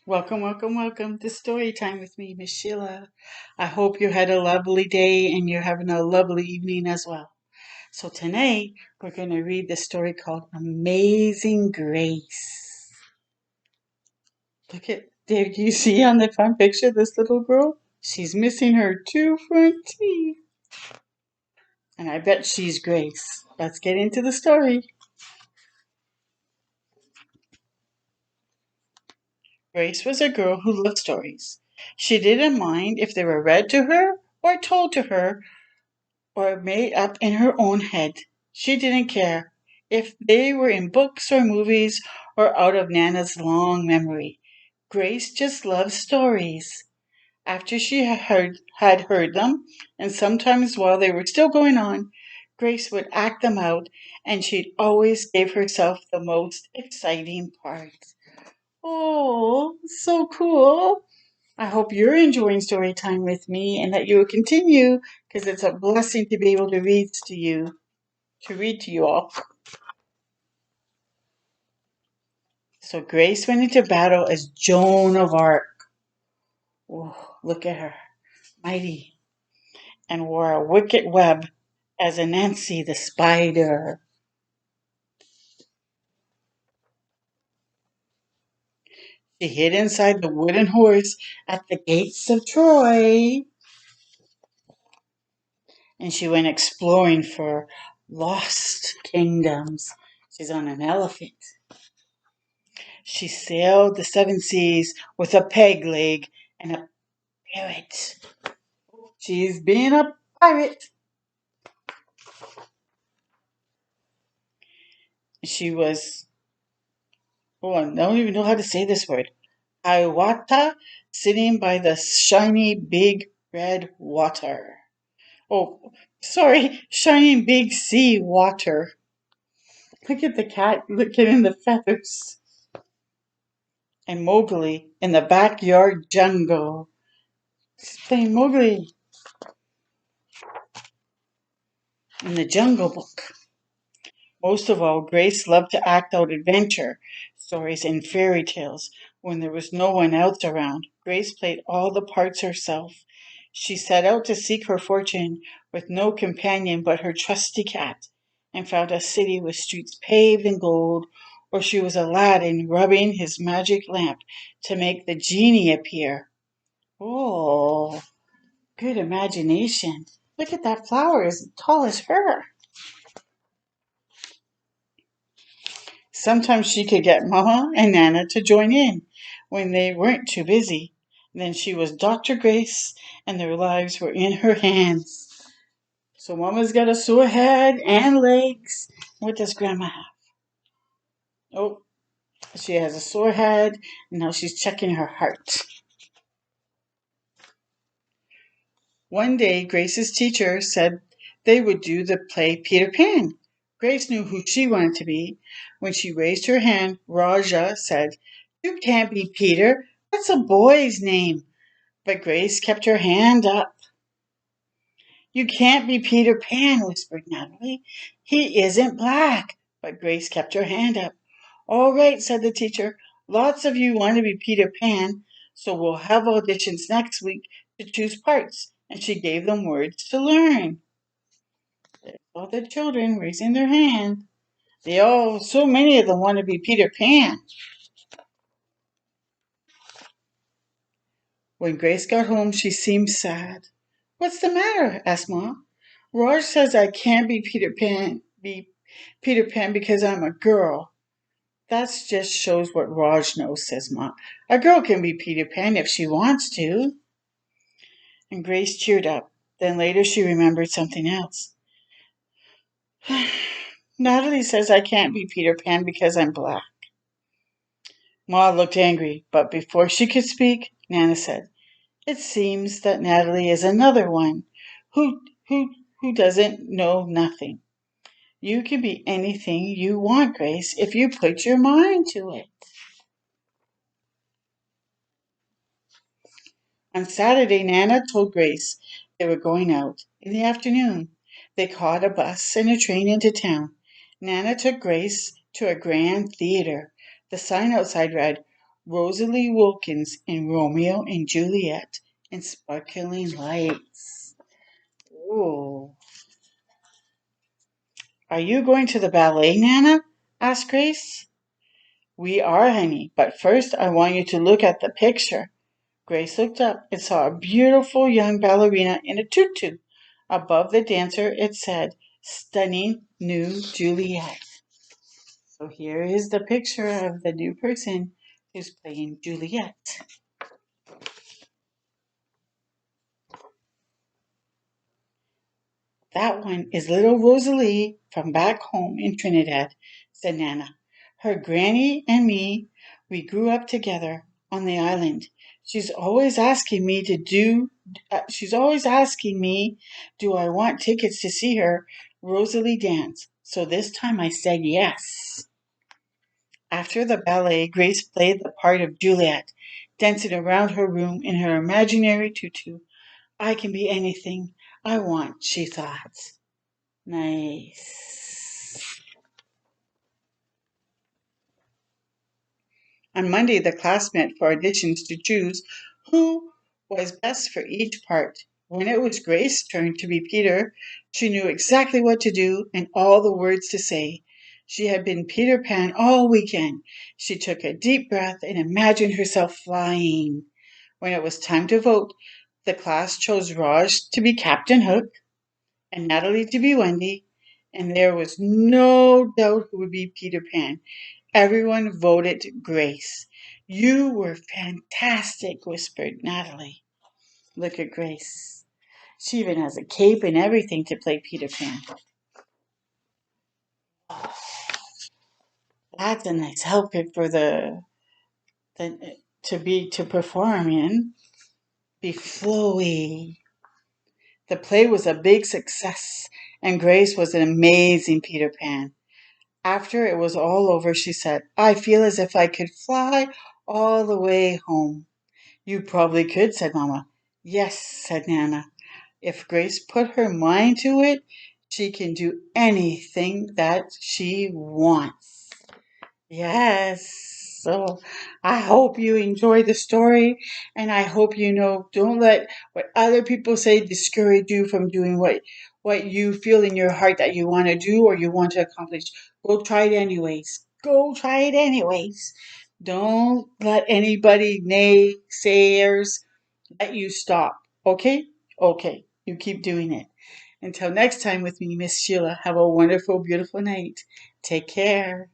Welcome, welcome, welcome to Story Time with me, Miss Sheila. I hope you had a lovely day and you're having a lovely evening as well. So tonight we're going to read the story called Amazing Grace. Did you see on the front picture this little girl? She's missing her two front teeth. And I bet she's Grace. Let's get into the story. Grace was a girl who loved stories. She didn't mind if they were read to her or told to her or made up in her own head. She didn't care if they were in books or movies or out of Nana's long memory. Grace just loved stories. After she had heard them, and sometimes while they were still going on, Grace would act them out, and she'd always give herself the most exciting part. Oh, so cool! I hope you're enjoying story time with me and that you will continue because it's a blessing to be able to read to you all. So Grace went into battle as Joan of Arc. Oh, look at her, mighty, and wore a wicked web as Anansi the spider. She hid inside the wooden horse at the gates of Troy, and she went exploring for lost kingdoms. She's on an elephant. She sailed the seven seas with a peg leg and a parrot. She's been a pirate. She was, oh, I don't even know how to say this word. Iwata, sitting by the shiny big red water. Oh, sorry, shining big sea water. Look at the cat looking in the feathers. And Mowgli in the backyard jungle. She's playing Mowgli in the Jungle Book. Most of all, Grace loved to act out adventure stories and fairy tales when there was no one else around. Grace played all the parts herself. She set out to seek her fortune with no companion but her trusty cat, and found a city with streets paved in gold, or she was Aladdin rubbing his magic lamp to make the genie appear. Oh, good imagination. Look at that flower as tall as her. Sometimes she could get Mama and Nana to join in when they weren't too busy. Then she was Dr. Grace, and their lives were in her hands. So Mama's got a sore head and legs. What does Grandma have? Oh, she has a sore head, and now she's checking her heart. One day, Grace's teacher said they would do the play Peter Pan. Grace knew who she wanted to be. When she raised her hand, Raja said, "You can't be Peter. That's a boy's name." But Grace kept her hand up. "You can't be Peter Pan," whispered Natalie. "He isn't black." But Grace kept her hand up. "All right," said the teacher. "Lots of you want to be Peter Pan, so we'll have auditions next week to choose parts." And she gave them words to learn. There's all the children raising their hand. So many of them want to be Peter Pan. When Grace got home, she seemed sad. "What's the matter?" asked Ma. "Raj says I can't be Peter Pan because I'm a girl." "That just shows what Raj knows," says Ma. "A girl can be Peter Pan if she wants to." And Grace cheered up. Then later she remembered something else. "Natalie says I can't be Peter Pan because I'm black." Ma looked angry, but before she could speak, Nana said, "It seems that Natalie is another one who who who doesn't know nothing. You can be anything you want, Grace, if you put your mind to it." On Saturday, Nana told Grace they were going out. In the afternoon, they caught a bus and a train into town. Nana took Grace to a grand theater. The sign outside read, Rosalie Wilkins in Romeo and Juliet and Sparkling Lights. Ooh. Are you going to the ballet, Nana? Asked Grace. We are, honey, but first I want you to look at the picture. Grace looked up and saw a beautiful young ballerina in a tutu. Above the dancer it said, Stunning New Juliet. So here is the picture of the new person who's playing Juliet. That one is little Rosalie from back home in Trinidad, said Nana. Her granny and me, we grew up together on the island. She's always asking me, do I want tickets to see her, Rosalie dance? So this time I said yes. After the ballet, Grace played the part of Juliet, dancing around her room in her imaginary tutu. I can be anything I want, she thought. Nice. On Monday, the class met for auditions to choose who was best for each part. When it was Grace's turn to be Peter, she knew exactly what to do and all the words to say. She had been Peter Pan all weekend. She took a deep breath and imagined herself flying. When it was time to vote, the class chose Raj to be Captain Hook and Natalie to be Wendy, and there was no doubt who would be Peter Pan. Everyone voted Grace. You were fantastic, whispered Natalie. Look at Grace. She even has a cape and everything to play Peter Pan. That's a nice outfit for the to perform in. Be flowy. The play was a big success, and Grace was an amazing Peter Pan. After it was all over, she said, I feel as if I could fly all the way home. You probably could, said Mamma. Yes, said Nana. If Grace put her mind to it, she can do anything that she wants. Yes. So I hope you enjoy the story, and I hope you know don't let what other people say discourage you from doing what you feel in your heart that you want to do or you want to accomplish. Go try it anyways. Go try it anyways. Don't let anybody naysayers let you stop. Okay? Okay. You keep doing it. Until next time with me, Miss Sheila, have a wonderful, beautiful night. Take care.